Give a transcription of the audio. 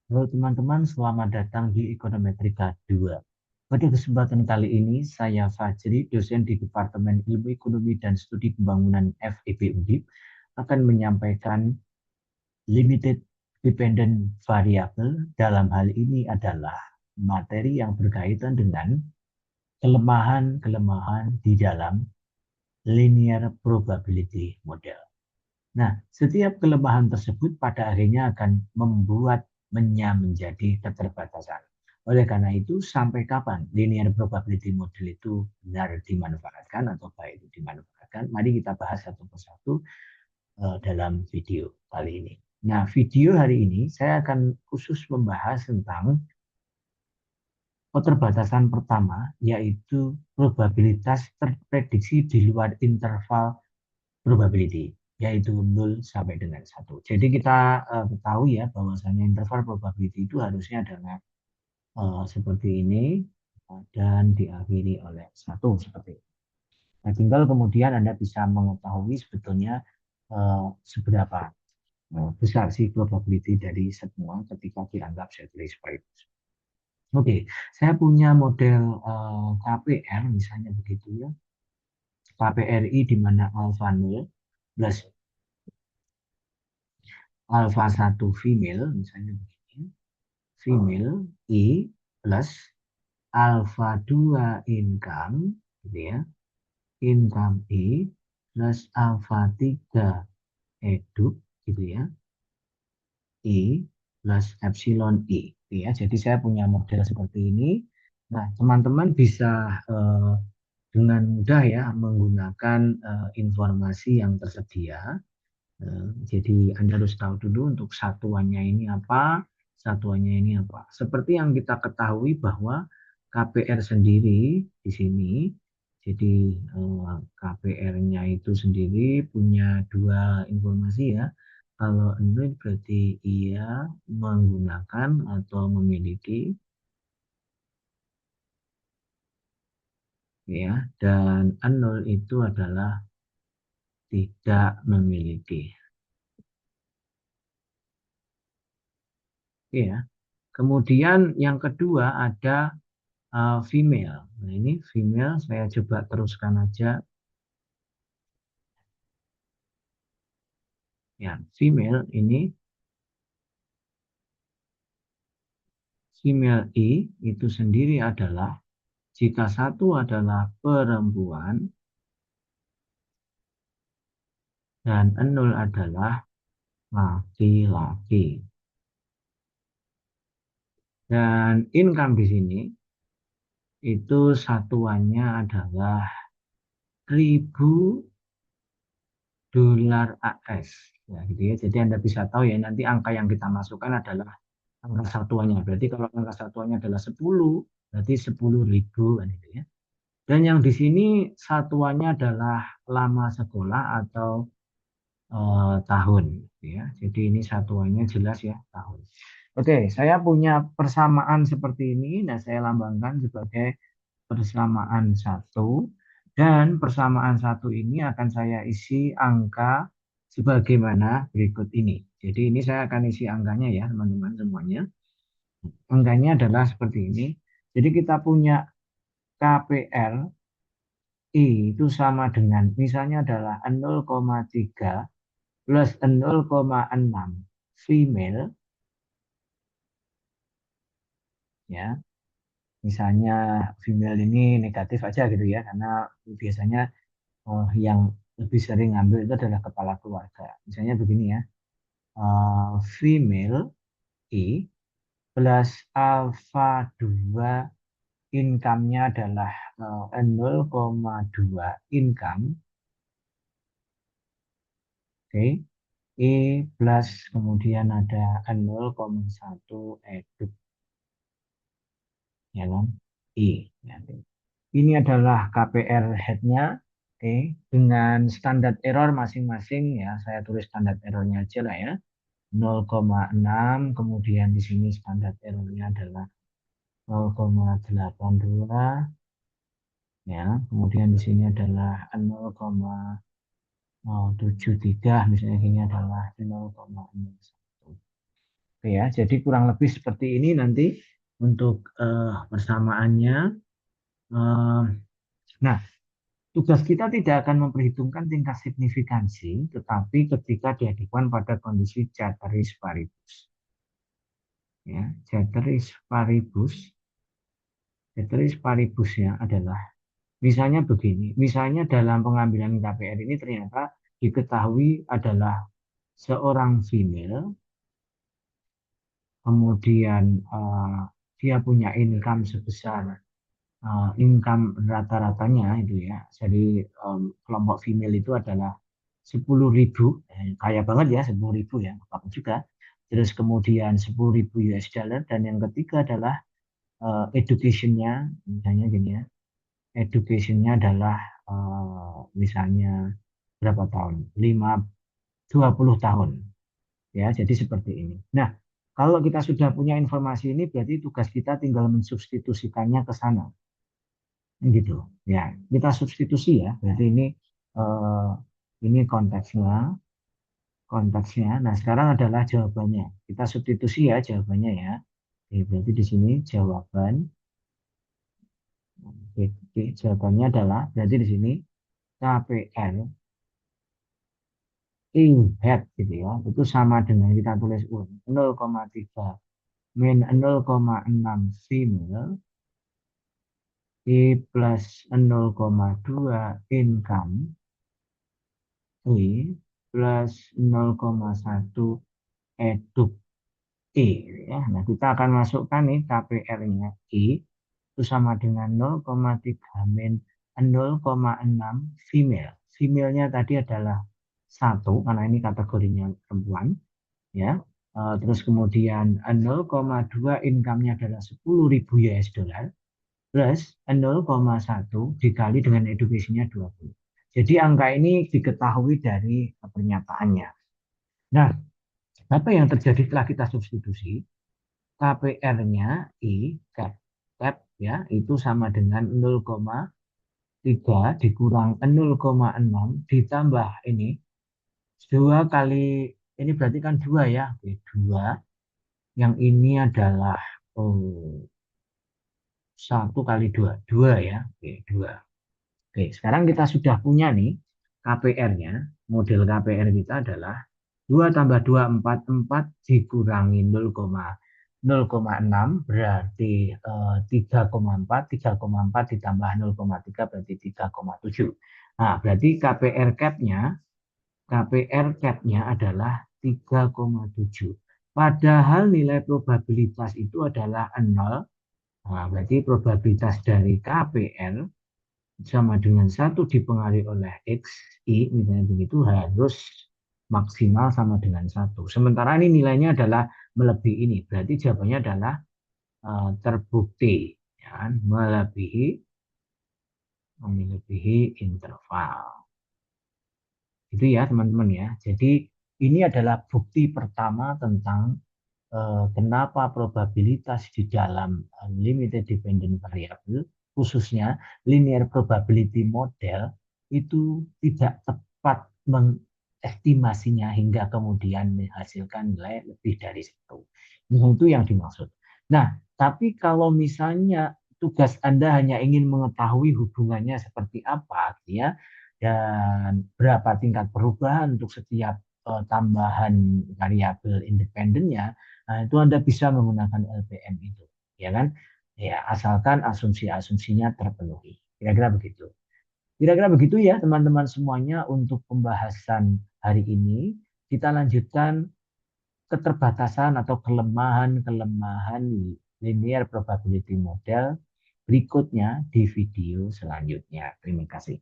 Halo teman-teman, selamat datang di Ekonometrika 2. Pada kesempatan kali ini, saya Fajri, dosen di Departemen Ilmu Ekonomi dan Studi Pembangunan FEB Undip, akan menyampaikan limited dependent variable. Dalam hal ini adalah materi yang berkaitan dengan kelemahan-kelemahan di dalam linear probability model. Nah, setiap kelemahan tersebut pada akhirnya akan membuatnya menjadi keterbatasan. Oleh karena itu, sampai kapan linear probability model itu benar dimanfaatkan atau baik itu dimanfaatkan? Mari kita bahas satu persatu dalam video kali ini. Nah, video hari ini saya akan khusus membahas tentang keterbatasan pertama, yaitu probabilitas terprediksi di luar interval probability, yaitu 0 sampai dengan 1. Jadi kita ketahui ya bahwasanya interval probability itu harusnya adalah seperti ini dan diakhiri oleh 1 seperti itu. Nah, tinggal kemudian Anda bisa mengetahui sebetulnya seberapa besar sih probability dari semua ketika dianggap setlist seperti itu. Oke, saya punya model KPR misalnya begitu ya. KPRI di mana alpha 0 plus alpha 1 female misalnya begini. Female I plus alpha 2 income gitu ya. Income I plus alpha 3 edu gitu ya. I plus epsilon I gitu ya. Jadi saya punya model seperti ini. Nah, teman-teman bisa dengan mudah ya menggunakan informasi yang tersedia. Jadi Anda harus tahu dulu untuk satuannya ini apa, satuannya ini apa. Seperti yang kita ketahui bahwa KPR sendiri di sini, jadi KPR-nya itu sendiri punya dua informasi ya. Kalau ini berarti ia menggunakan atau memiliki ya, dan nol itu adalah tidak memiliki. Ya. Kemudian yang kedua ada female. Nah, ini female, saya coba teruskan aja. Ya, female ini, female I itu sendiri adalah, jika satu adalah perempuan, dan nol adalah laki-laki. Dan income di sini, itu satuannya adalah 1.000 dolar AS. Ya, gitu ya. Jadi Anda bisa tahu ya, nanti angka yang kita masukkan adalah angka satuannya. Berarti kalau angka satuannya adalah 10, berarti 10.000 kan itu ya. Dan yang di sini satuannya adalah lama sekolah atau tahun ya. Jadi ini satuannya jelas ya, tahun. Oke, saya punya persamaan seperti ini. Nah, saya lambangkan sebagai persamaan satu. Dan persamaan satu ini akan saya isi angka sebagaimana berikut ini. Jadi ini saya akan isi angkanya ya, teman-teman semuanya. Angkanya adalah seperti ini. Jadi kita punya KPR I itu sama dengan misalnya adalah 0,3 plus 0,6 female ya. Misalnya female ini negatif aja gitu ya karena biasanya yang lebih sering ngambil itu adalah kepala keluarga. Misalnya begini ya. Female I plus alpha 2 income-nya adalah 0,2 income. Oke. I plus kemudian ada 0,1 edu. Ya kan? I. Ya. Ini adalah KPR head-nya. Oke. Dengan standar error masing-masing ya. Saya tulis standar errornya aja lah ya. 0,6. Kemudian di sini standar errornya adalah 0,82 ya. Kemudian di sini adalah 0,73 misalnya ini adalah 0,01. Oke ya, jadi kurang lebih seperti ini nanti untuk persamaannya. Eh, nah, tugas kita tidak akan memperhitungkan tingkat signifikansi, tetapi ketika dihadapkan pada kondisi ceteris paribus. Ya, ceteris paribusnya adalah misalnya begini, misalnya dalam pengambilan KPR ini ternyata diketahui adalah seorang female, kemudian dia punya income sebesar income rata-ratanya itu ya, jadi kelompok female itu adalah 10.000, kaya banget ya 10.000 ya, apa juga. Terus kemudian 10.000 US dollar dan yang ketiga adalah education-nya, misalnya gini ya, education-nya adalah misalnya berapa tahun? 20 tahun. Ya, jadi seperti ini. Nah, kalau kita sudah punya informasi ini, berarti tugas kita tinggal mensubstitusikannya ke sana. Gitu. Ya, kita substitusi ya. Berarti ini konteksnya. Nah, sekarang adalah jawabannya. Kita substitusi ya jawabannya ya. Oke, berarti di sini jawaban. Oke, jawabannya adalah berarti di sini KPR head gitu ya. Itu sama dengan kita tulis 0,3 min 0,6 female I plus 0,2 income I plus 0,1 eduk I ya. Nah, kita akan masukkan nih KPR-nya I itu sama dengan 0,3 min 0,6 female. Female-nya tadi adalah 1 karena ini kategorinya perempuan ya. Terus kemudian 0,2 income-nya adalah 10.000 US dollar plus 0,1 dikali dengan education-nya 20. Jadi angka ini diketahui dari pernyataannya. Nah, apa yang terjadi setelah kita substitusi? KPR-nya I cap ya itu sama dengan 0,3 dikurang 0,6 ditambah ini 2 kali ini berarti kan 2 ya. Oke, 2 yang ini adalah 1 kali 2 2 ya. Oke, 2. Oke, sekarang kita sudah punya nih KPR-nya. Model KPR kita adalah 2 tambah 2, 4. 4 dikurangi 0,6 berarti 3,4. 3,4 ditambah 0,3 berarti 3,7. Nah, berarti KPR cap-nya adalah 3,7. Padahal nilai probabilitas itu adalah 0. Nah, berarti probabilitas dari KPR sama dengan 1 dipengaruhi oleh X, I, misalnya begitu, harus maksimal sama dengan 1. Sementara ini nilainya adalah melebihi ini. Berarti jawabannya adalah terbukti. Ya, melebihi interval. Itu ya teman-teman ya. Jadi ini adalah bukti pertama tentang kenapa probabilitas di dalam limited dependent variable, khususnya linear probability model, itu tidak tepat mengestimasinya hingga kemudian menghasilkan nilai lebih dari situ. Nah, itu yang dimaksud. Nah, tapi kalau misalnya tugas Anda hanya ingin mengetahui hubungannya seperti apa, ya, dan berapa tingkat perubahan untuk setiap tambahan variabel independennya, nah, itu Anda bisa menggunakan LPM itu, ya kan? Ya, asalkan asumsi-asumsinya terpenuhi. Kira-kira begitu. Kira-kira begitu ya teman-teman semuanya untuk pembahasan hari ini. Kita lanjutkan keterbatasan atau kelemahan-kelemahan linear probability model berikutnya di video selanjutnya. Terima kasih.